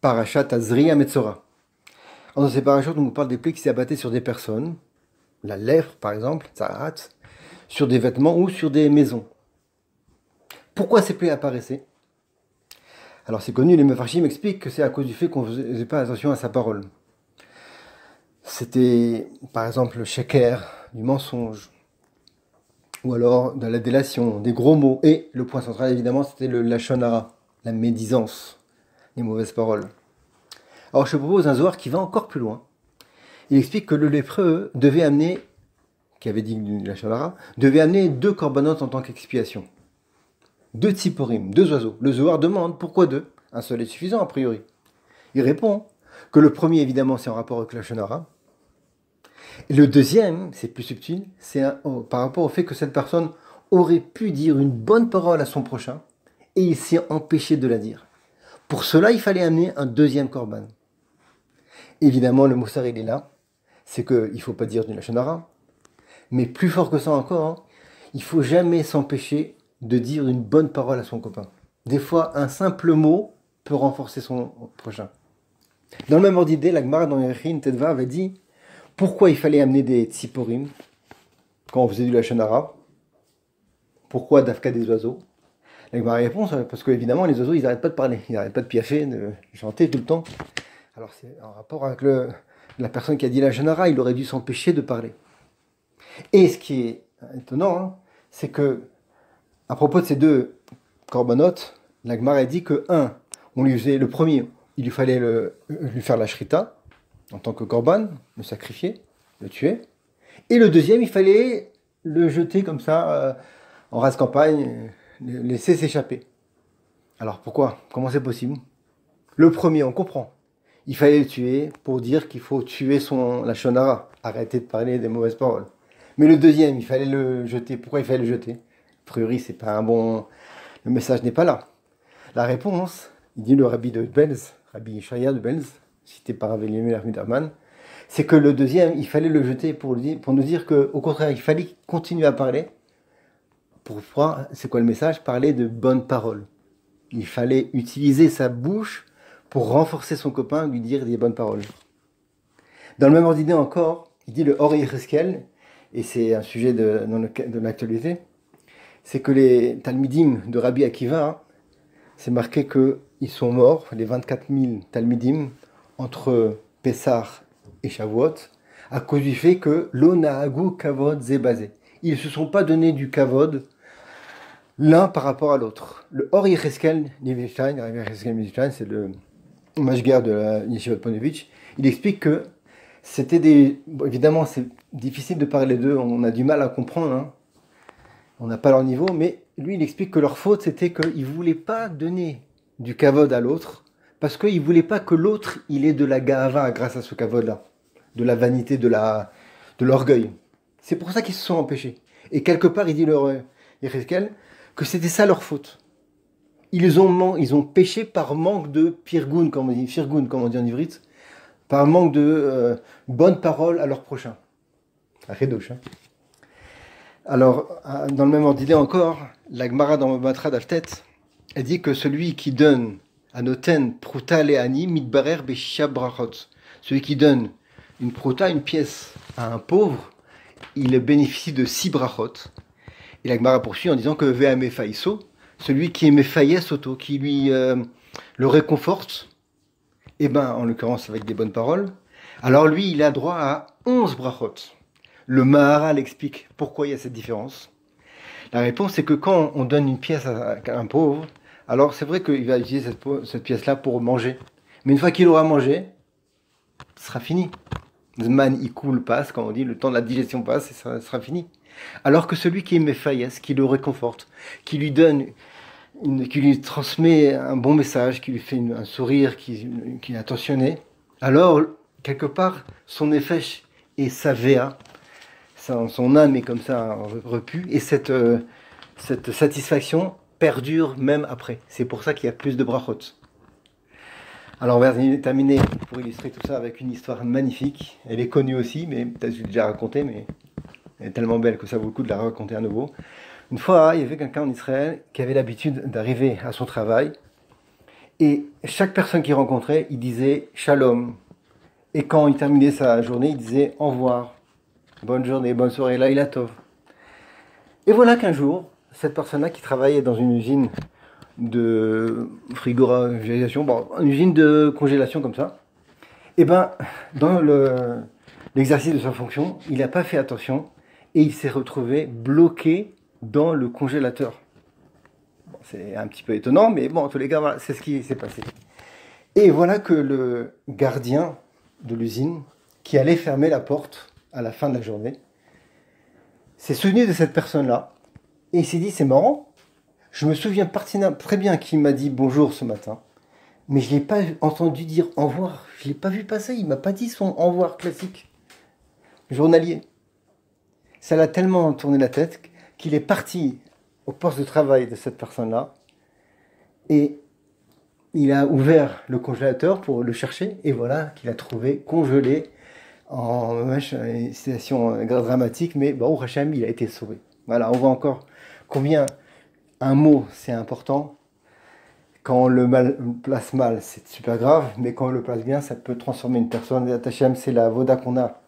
Parashat Azri Metzora. Dans ces parachutes, on nous parle des plaies qui s'abattaient sur des personnes, la lèpre par exemple, Tzarat, sur des vêtements ou sur des maisons. Pourquoi ces plaies apparaissaient? Alors c'est connu, les Mefarshim expliquent que c'est à cause du fait qu'on ne faisait pas attention à sa parole. C'était par exemple le sheker, du mensonge, ou alors de la délation, des gros mots. Et le point central évidemment c'était le lashon hara, la médisance, les mauvaises paroles. Alors je propose un Zohar qui va encore plus loin. Il explique que le lépreux devait amener, qui avait dit du lashon hara, devait amener 2 corbanotes en tant qu'expiation. 2 tziporim, 2 oiseaux. Le Zohar demande pourquoi 2? Un seul est suffisant a priori. Il répond que le premier évidemment c'est en rapport avec le lashon hara. Et le deuxième, c'est plus subtil, c'est par rapport au fait que cette personne aurait pu dire une bonne parole à son prochain et il s'est empêché de la dire. Pour cela, il fallait amener un deuxième korban. Évidemment, le moussar, il est là. C'est qu'il ne faut pas dire du lashon hara. Mais plus fort que ça encore, hein, il ne faut jamais s'empêcher de dire une bonne parole à son copain. Des fois, un simple mot peut renforcer son prochain. Dans le même ordre d'idée, la Gemara dans Yerin Tedva avait dit pourquoi il fallait amener des tziporim quand on faisait du lashon hara. Pourquoi dafka des oiseaux? La Gemara répond parce que évidemment les oiseaux ils n'arrêtent pas de parler, ils n'arrêtent pas de piaffer, de chanter tout le temps. Alors c'est en rapport avec la personne qui a dit lashon hara, il aurait dû s'empêcher de parler. Et ce qui est étonnant, hein, c'est que à propos de ces 2 corbanotes, la Gemara dit que on lui faisait le premier, il lui fallait lui faire la shrita en tant que korban, le sacrifier, le tuer. Et le deuxième, il fallait le jeter comme ça en rase campagne, le laisser s'échapper. Alors pourquoi? Comment c'est possible? Le premier, on comprend. Il fallait le tuer pour dire qu'il faut tuer la lashon hara, arrêter de parler des mauvaises paroles. Mais le deuxième, il fallait le jeter. Pourquoi il fallait le jeter? A priori, c'est pas un bon. Le message n'est pas là. La réponse, il dit le rabbi de Belz, Rabbi Yeshaya de Belz, cité par Avéliemé Larmidaman, c'est que le deuxième, il fallait le jeter pour nous dire qu'au contraire, il fallait continuer à parler. Pour voir, c'est quoi le message? Parler de bonnes paroles. Il fallait utiliser sa bouche pour renforcer son copain, lui dire des bonnes paroles. Dans le même ordre d'idée encore, il dit le Or Yecheskel, et c'est un sujet de l'actualité, c'est que les Talmidim de Rabbi Akiva, c'est marqué qu'ils sont morts, les 24 000 Talmidim, entre Pessah et Shavuot, à cause du fait que l'Onahagu Kavod Zebazé. Ils ne se sont pas donné du Kavod l'un par rapport à l'autre. Le Or Yecheskel Nivestein, c'est le mashguer de la Yeshiva de Ponevezh, il explique que c'était des... Bon, évidemment, c'est difficile de parler d'eux, on a du mal à comprendre, hein. On n'a pas leur niveau, mais lui, il explique que leur faute, c'était qu'ils ne voulaient pas donner du kavod à l'autre, parce qu'ils ne voulaient pas que l'autre, il ait de la ga'ava grâce à ce kavod-là, de la vanité, de l'orgueil. C'est pour ça qu'ils se sont empêchés. Et quelque part, il dit leur Yecheskel que c'était ça leur faute. Ils ont péché par manque de firgun, comme on dit en ivrite, par manque de bonnes paroles à leur prochain. À Redosh, hein. Alors, dans le même ordre d'idée encore, la Gemara dans Matra d'Aftet, elle dit que celui qui donne à noten pruta le'ani mitbarer beshisha brachot. Celui qui donne une pruta, une pièce, à un pauvre, il bénéficie de 6 brachot. Et la Gemara poursuit en disant que ve'ame faiso, celui qui est mefaïe soto, qui lui le réconforte, et ben en l'occurrence avec des bonnes paroles, alors lui il a droit à 11 brachot. Le Maharal explique pourquoi il y a cette différence. La réponse c'est que quand on donne une pièce à un pauvre, alors c'est vrai qu'il va utiliser cette pièce-là pour manger. Mais une fois qu'il aura mangé, ce sera fini. Zman ikul passe, quand on dit, le temps de la digestion passe et ça sera fini. Alors que celui qui est mefaïs, qui le réconforte, qui lui donne, qui lui transmet un bon message, qui lui fait un sourire, qui est attentionné, alors quelque part son effet est savéa, son âme est comme ça repue, et cette satisfaction perdure même après. C'est pour ça qu'il y a plus de brachot. Alors on va terminer pour illustrer tout ça avec une histoire magnifique. Elle est connue aussi, mais peut-être que je l'ai déjà racontée, mais elle est tellement belle que ça vaut le coup de la raconter à nouveau. Une fois, il y avait quelqu'un en Israël qui avait l'habitude d'arriver à son travail Et chaque personne qu'il rencontrait, il disait Shalom. Et quand il terminait sa journée, il disait au revoir, bonne journée, bonne soirée, Laïla Tov. Et voilà qu'un jour, cette personne-là qui travaillait dans une usine de frigorigération, bon, une usine de congélation comme ça, et ben, dans l'exercice de sa fonction, il n'a pas fait attention et il s'est retrouvé bloqué dans le congélateur. Bon, c'est un petit peu étonnant, mais bon, en tous les cas, voilà, c'est ce qui s'est passé. Et voilà que le gardien de l'usine, qui allait fermer la porte à la fin de la journée, s'est souvenu de cette personne-là et il s'est dit, c'est marrant, je me souviens très bien qu'il m'a dit bonjour ce matin, mais je ne l'ai pas entendu dire au revoir, je ne l'ai pas vu passer, il ne m'a pas dit son au revoir classique, journalier. Ça l'a tellement tourné la tête qu'il est parti au poste de travail de cette personne-là et il a ouvert le congélateur pour le chercher et voilà qu'il a trouvé congelé en une situation dramatique, mais bon, Hachem, il a été sauvé. Voilà, on voit encore combien un mot c'est important. Quand on le place mal, c'est super grave, mais quand on le place bien, ça peut transformer une personne. Et Hachem, c'est la voda qu'on a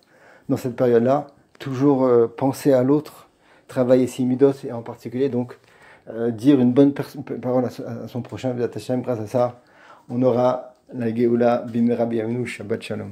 dans cette période-là. Toujours penser à l'autre, travailler ses midot, et en particulier donc dire une bonne parole à son prochain. Hachem, grâce à ça, on aura la Geoula Bimera Biyaminu Shabbat Shalom.